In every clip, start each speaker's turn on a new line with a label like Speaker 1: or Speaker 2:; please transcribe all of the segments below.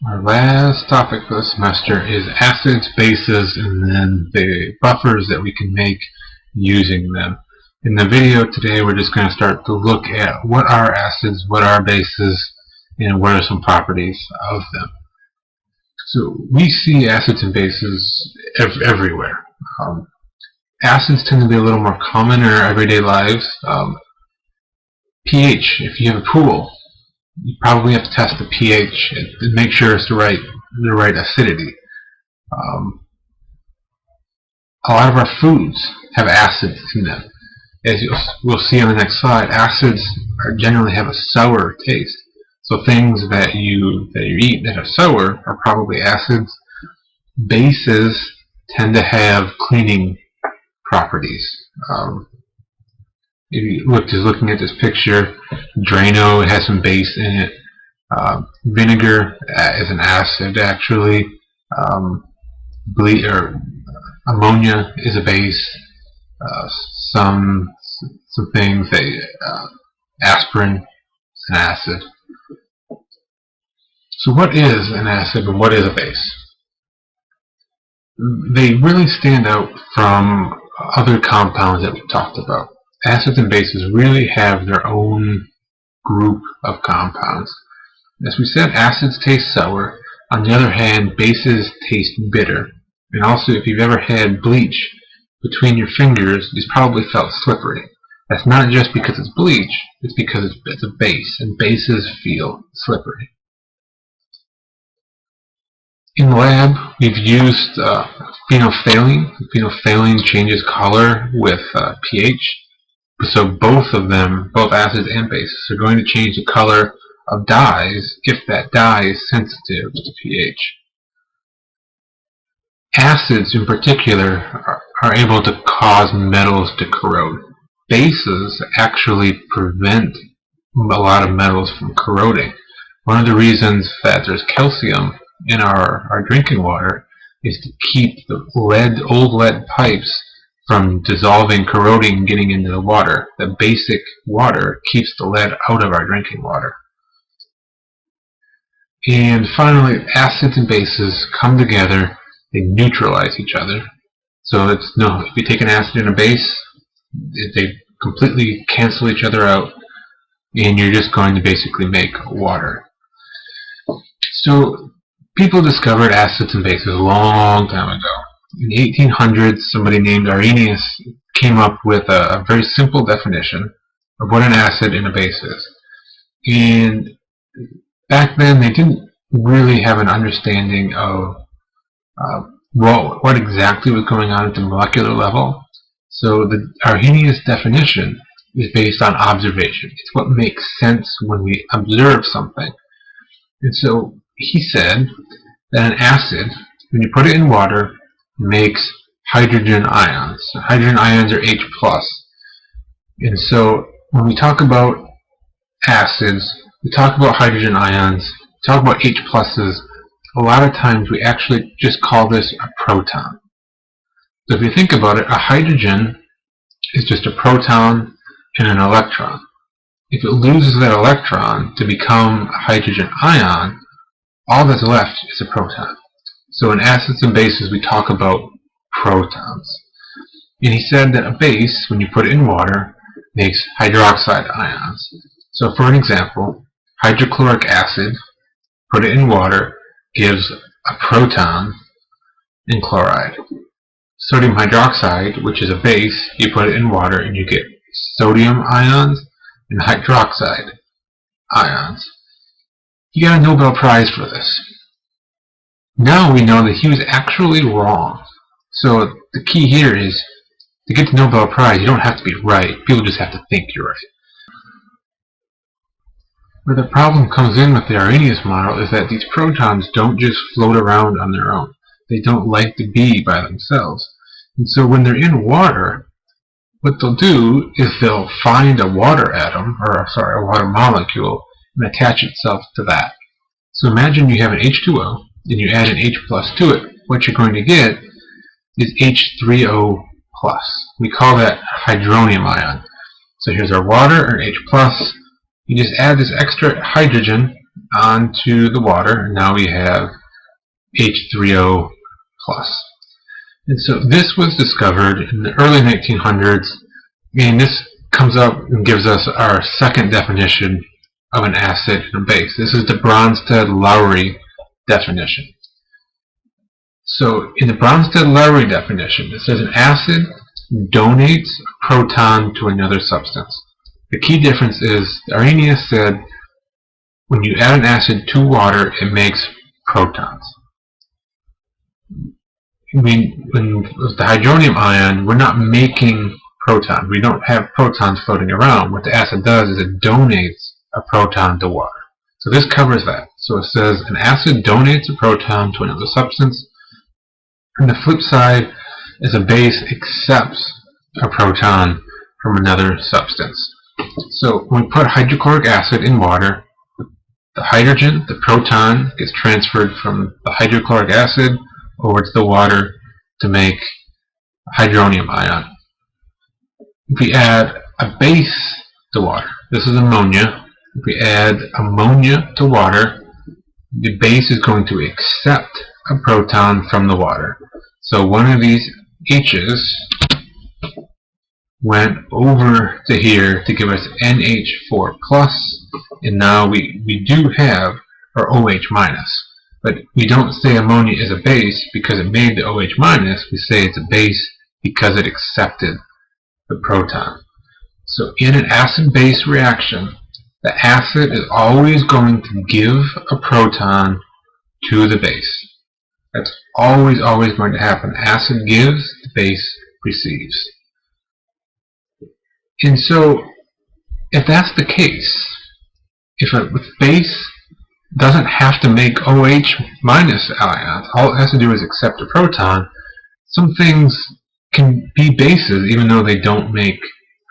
Speaker 1: Our last topic for the semester is acids, bases, and then the buffers that we can make using them. In the video today, we're just going to start to look at what are acids, what are bases, and what are some properties of them. So we see acids and bases everywhere. Acids tend to be a little more common in our everyday lives. pH, if you have a pool, you probably have to test the pH and make sure it's the right acidity. A lot of our foods have acids in them. As we'll see on the next slide, acids generally have a sour taste. So things that you eat that are sour are probably acids. Bases tend to have cleaning properties. If you looking at this picture, Drano has some base in it. Vinegar is an acid, actually. Ammonia is a base. Some things, aspirin is an acid. So what is an acid and what is a base? They really stand out from other compounds that we've talked about. Acids and bases really have their own group of compounds. As we said, acids taste sour. On the other hand, bases taste bitter. And also, if you've ever had bleach between your fingers, it's probably felt slippery. That's not just because it's bleach, it's because it's a base, and bases feel slippery. In the lab, we've used phenolphthalein. Phenolphthalein changes color with pH. So both of them, both acids and bases, are going to change the color of dyes if that dye is sensitive to pH. Acids in particular are able to cause metals to corrode. Bases actually prevent a lot of metals from corroding. One of the reasons that there's calcium in our drinking water is to keep the old lead pipes from dissolving, corroding, and getting into the water. The basic water keeps the lead out of our drinking water. And finally, acids and bases come together, they neutralize each other. So if you take an acid and a base, they completely cancel each other out, and you're just going to basically make water. So people discovered acids and bases a long time ago. In the 1800s, somebody named Arrhenius came up with a very simple definition of what an acid and a base is. And back then, they didn't really have an understanding of what exactly was going on at the molecular level. So the Arrhenius definition is based on observation. It's what makes sense when we observe something. And so he said that an acid, when you put it in water, makes hydrogen ions. Hydrogen ions are H+. And so when we talk about acids, we talk about hydrogen ions, we talk about H+, a lot of times we actually just call this a proton. So if you think about it, a hydrogen is just a proton and an electron. If it loses that electron to become a hydrogen ion, all that's left is a proton. So in acids and bases, we talk about protons. And he said that a base, when you put it in water, makes hydroxide ions. So for an example, hydrochloric acid, put it in water, gives a proton and chloride. Sodium hydroxide, which is a base, you put it in water and you get sodium ions and hydroxide ions. He got a Nobel Prize for this. Now we know that he was actually wrong. So the key here is, to get the Nobel Prize, you don't have to be right. People just have to think you're right. Where the problem comes in with the Arrhenius model is that these protons don't just float around on their own. They don't like to be by themselves. And so when they're in water, what they'll do is they'll find a water atom, a water molecule, and attach itself to that. So imagine you have an H2O, and you add an H+ to it. What you're going to get is H3O+. We call that hydronium ion. So here's our water, or H+. You just add this extra hydrogen onto the water, and now we have H3O+. And so this was discovered in the early 1900s, and this comes up and gives us our second definition of an acid and a base. This is the Bronsted-Lowry definition. So in the Bronsted-Lowry definition, it says an acid donates a proton to another substance. The key difference is Arrhenius said when you add an acid to water, it makes protons. When with the hydronium ion, we're not making protons. We don't have protons floating around. What the acid does is it donates a proton to water. So this covers that. So it says an acid donates a proton to another substance. And the flip side is a base accepts a proton from another substance. So when we put hydrochloric acid in water, the hydrogen, the proton, gets transferred from the hydrochloric acid over to the water to make a hydronium ion. If we add a base to water, this is ammonia. If we add ammonia to water, the base is going to accept a proton from the water. So one of these H's went over to here to give us NH4+, and now we do have our OH-. But we don't say ammonia is a base because it made the OH-. We say it's a base because it accepted the proton. So in an acid-base reaction, the acid is always going to give a proton to the base. That's always going to happen. Acid gives, the base receives. And so, if that's the case, if a base doesn't have to make OH- ions, all it has to do is accept a proton, some things can be bases even though they don't make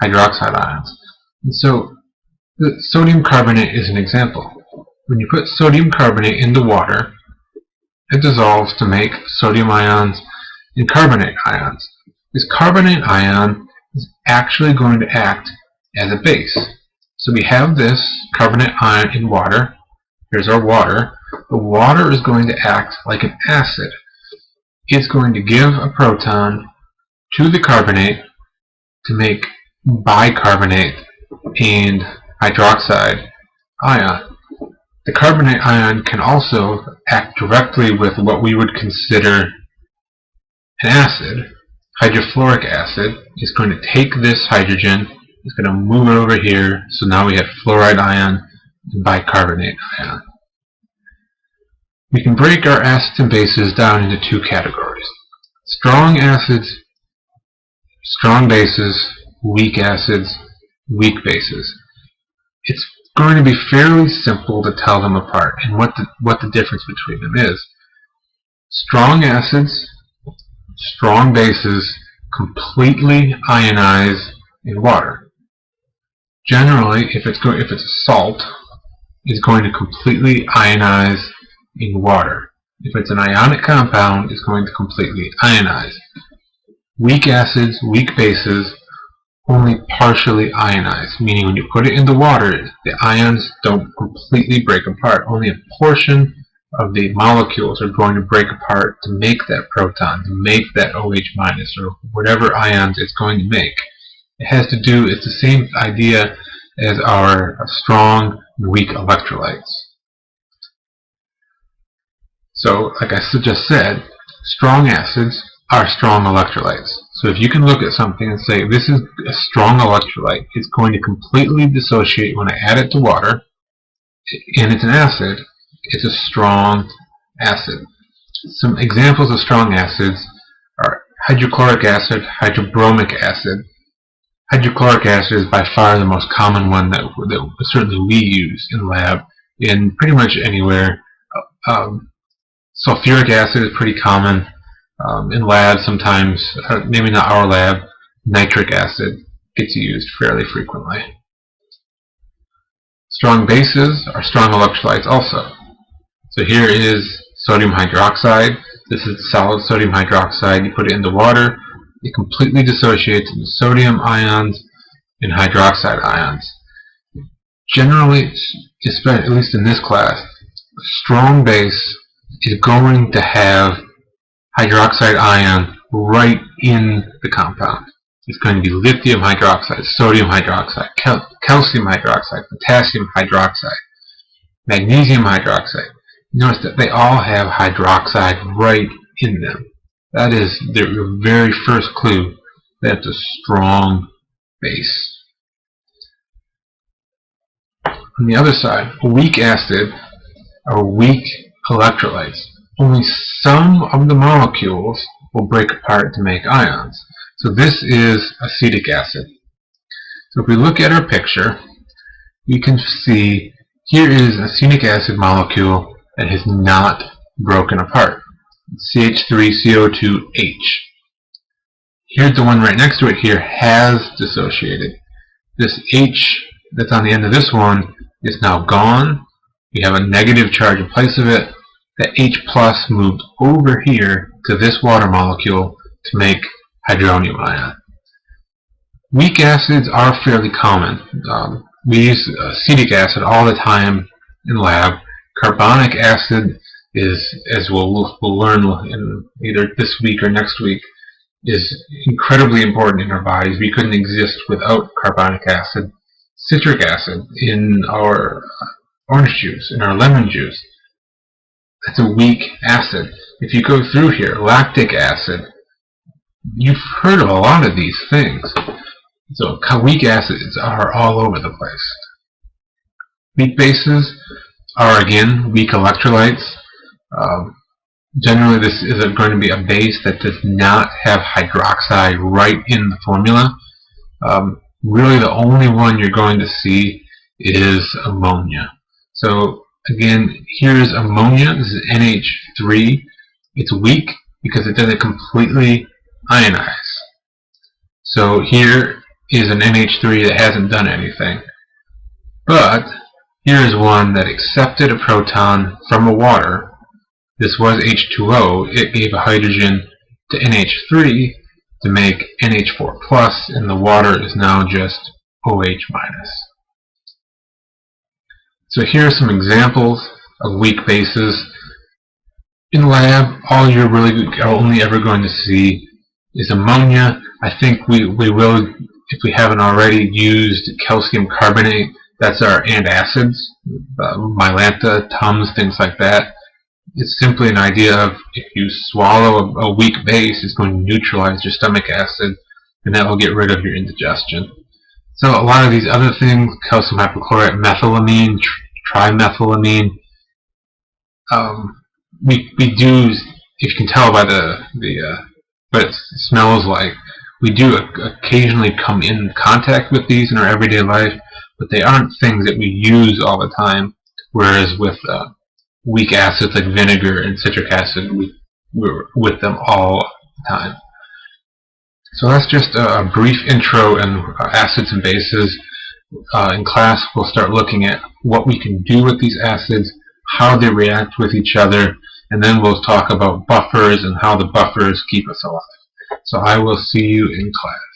Speaker 1: hydroxide ions. And so, the sodium carbonate is an example. When you put sodium carbonate into water, it dissolves to make sodium ions and carbonate ions. This carbonate ion is actually going to act as a base. So we have this carbonate ion in water. Here's our water. The water is going to act like an acid. It's going to give a proton to the carbonate to make bicarbonate and hydroxide ion. The carbonate ion can also act directly with what we would consider an acid. Hydrofluoric acid is going to take this hydrogen, it's going to move it over here, so now we have fluoride ion and bicarbonate ion. We can break our acids and bases down into two categories. Strong acids, strong bases, weak acids, weak bases. It's going to be fairly simple to tell them apart and what the difference between them is. Strong acids, strong bases completely ionize in water. Generally, if it's a salt, it's going to completely ionize in water. If it's an ionic compound, it's going to completely ionize. Weak acids, weak bases only partially ionize, meaning when you put it in the water, the ions don't completely break apart. Only a portion of the molecules are going to break apart to make that proton, to make that OH- or whatever ions it's going to make. It has to do, it's the same idea as our strong and weak electrolytes. So, like I just said, strong acids are strong electrolytes. So if you can look at something and say, this is a strong electrolyte, it's going to completely dissociate when I add it to water, and it's an acid, it's a strong acid. Some examples of strong acids are hydrochloric acid, hydrobromic acid. Hydrochloric acid is by far the most common one that certainly we use in lab, in pretty much anywhere. Sulfuric acid is pretty common in labs sometimes, maybe not our lab. Nitric acid gets used fairly frequently. Strong bases are strong electrolytes also. So here is sodium hydroxide. This is solid sodium hydroxide. You put it into water, it completely dissociates into sodium ions and hydroxide ions. Generally, at least in this class, a strong base is going to have hydroxide ion right in the compound. It's going to be lithium hydroxide, sodium hydroxide, calcium hydroxide, potassium hydroxide, magnesium hydroxide. Notice that they all have hydroxide right in them. That is the very first clue that it's a strong base. On the other side, a weak acid are weak electrolytes. Only some of the molecules will break apart to make ions. So this is acetic acid. So if we look at our picture, you can see here is an acetic acid molecule that has not broken apart. CH3CO2H. Here's the one right next to it here has dissociated. This H that's on the end of this one is now gone. We have a negative charge in place of it. The H plus moved over here to this water molecule to make hydronium ion. Weak acids are fairly common. We use acetic acid all the time in lab. Carbonic acid is, as we'll learn in either this week or next week, is incredibly important in our bodies. We couldn't exist without carbonic acid. Citric acid in our orange juice, in our lemon juice, that's a weak acid. If you go through here, lactic acid, you've heard of a lot of these things. So weak acids are all over the place. Weak bases are again weak electrolytes. Generally this is going to be a base that does not have hydroxide right in the formula. Really the only one you're going to see is ammonia. So again, here's ammonia. This is NH3. It's weak because it doesn't completely ionize. So here is an NH3 that hasn't done anything. But here is one that accepted a proton from a water. This was H2O. It gave a hydrogen to NH3 to make NH4+, and the water is now just OH-. So here are some examples of weak bases. In lab, all you're really only ever going to see is ammonia. I think we will, if we haven't already, used calcium carbonate. That's our antacids, Mylanta, Tums, things like that. It's simply an idea of if you swallow a weak base, it's going to neutralize your stomach acid, and that will get rid of your indigestion. So a lot of these other things, calcium hypochlorite, methylamine, trimethylamine, we do, if you can tell by what it smells like, we do occasionally come in contact with these in our everyday life, but they aren't things that we use all the time, whereas with weak acids like vinegar and citric acid, we're with them all the time. So that's just a brief intro in acids and bases. In class, we'll start looking at what we can do with these acids, how they react with each other, and then we'll talk about buffers and how the buffers keep us alive. So I will see you in class.